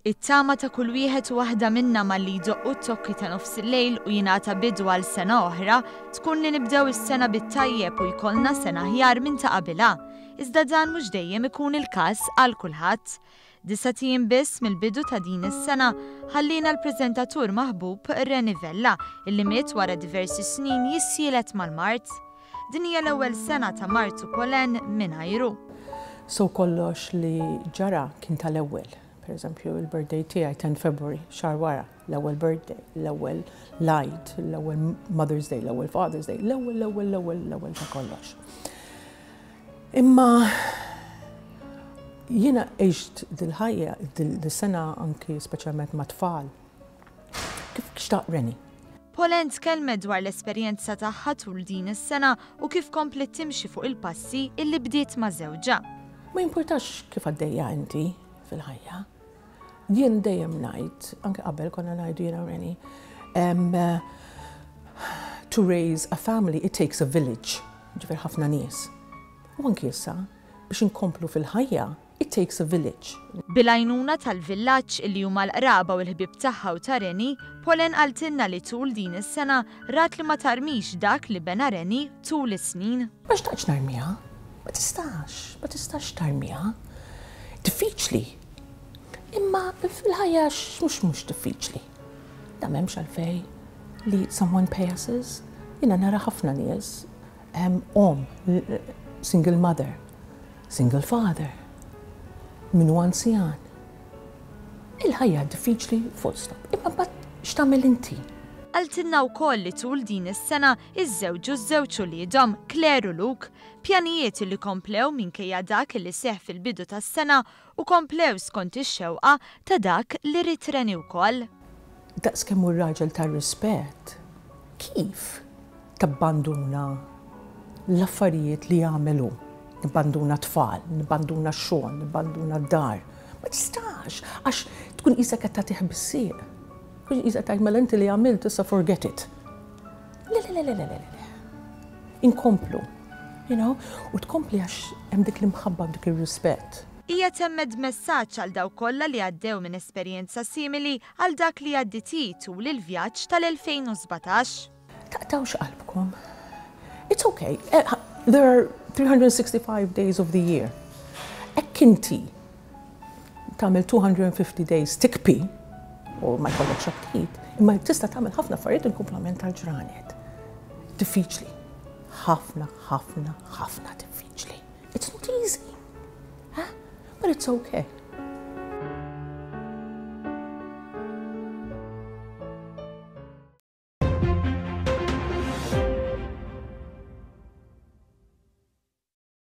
It-tama ta' kull wieħed u waħda minna malli jdoqqu t-tokki ta' nofs il-lejl u jingħata bidu għal sena oħra tkun li nibdew is-sena bit-tajjeb u jkollna sena ħjar minn ta' qabilha. Iżda dan mhux dejjem ikun il-każ għal kulħadd. 9 tiem biss mill-bidu ta' din is-sena ħalliena l-preżentatur maħbub Rennie Vella illi miet wara diversi snin jissielet mal-mart. Din hija l-ewwel sena ta' mart u kolen mingħajru. So kollox li ġara kien tal-ewwel. Per eżempju, il-birthday tiegħi 10 February, xahar wara, l-ewwel birthday, l-ewwel light, l-ewwel Mother's Day, l-ewwel Father's Day, l-ewwel ta' kollox. Imma jiena għext dil-ħajja, dil-sena anki speċjalment ma' tfal. Kif xtaq Rennie? Polen tkellmet dwar l-esperjenza tagħha tul din is-sena u kif komplet timxi fuq il-passi illi bdiet ma' żewġha. Ma jimpurtax kif għaddejja inti fil-ħajja. Jien dejjem ngħid, anke qabel konna ngħidu jiena Rennie, to raise a family it takes a village, ġifier ħafna nies. U anke issa biex inkomplu fil-ħajja it takes a village. Bil-għajnuna tal-villaġġ illi huma l-qraba u l-ħbieb tagħha u ta' Rennie, Polen qaltilna li tul din is-sena rat li ma tarmix dak li bena Rennie tul is-snin. Ma xtaqx narmiha, ma tistax tarmiha. Diffiċli. Imma fil-ħajja mhux diffiċli. Da m'hemmx għalfejn li someone passes. Jiena nara ħafna nies, single mother, single father, minnu anzjan. Il-ħajja diffiċli full stop. Imma bat x'tagħmel inti? Qaltilna wkoll li tul din is-sena iż-żewġ u ż-żewġ uliedhom Claire u Luke pjanijiet li komplew minkejja dak li seħħ fil-bidu tas-sena u komplew skont ix-xewqa ta' dak li rid Rennie wkoll. Daqskemm hu r-raġel tar-rispett, kif tabbanduna l-affarijiet li jagħmlu? Nibbanduna tfal, nibbanduna x-xogħol, nibbanduna d-dar. Ma tistax, għax tkun qisek qed tagħtih bis-sieq. Kun jisa tajt mal-inti li għamilt issa forget it. Le. Inkomplu, u tkompli għax hemm dik l-imħabba dik ir-rispett. Hija temmed messaġġ għal dawk kollha li għaddew minn esperjenza simili għal dak li għadditi tul il-vjaġġ tal-2017. Taqtawx qalbkom. It's okay. There are 365 days of the year. Hekk inti tagħmel 250 days tikpi, u ma jkollok xabtit, imma tista' tagħmel ħafna affarijiet il-kumplament tal-ġranet. Diffiċli. Ħafna diffiċli. It's not easy. But it's okay.